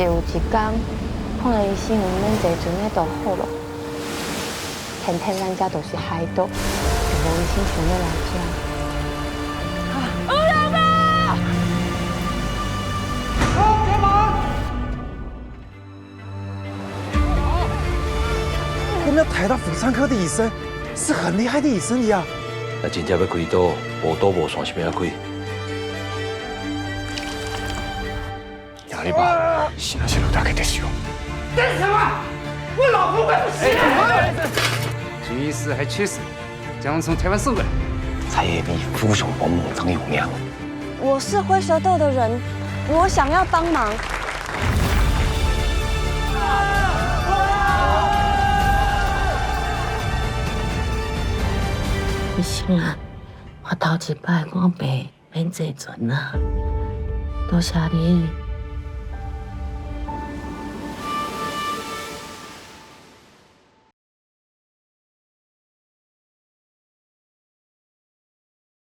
是有一天，看了医生唔免坐船的就好了。偏偏咱家都是海岛，就无医生想要来遮。我们要台大妇产科的医生，是很厉害的医生呀。那真正要开刀，无刀无线是免开。压力吧，是那些老大给得手。干什么？我老婆会不死！军医师还缺失，将从台湾送过来。才会比夫雄帮猛张有名。我是会蛇斗的人，我想要帮忙。医生啊，我头一摆我爸免坐船啊，多谢你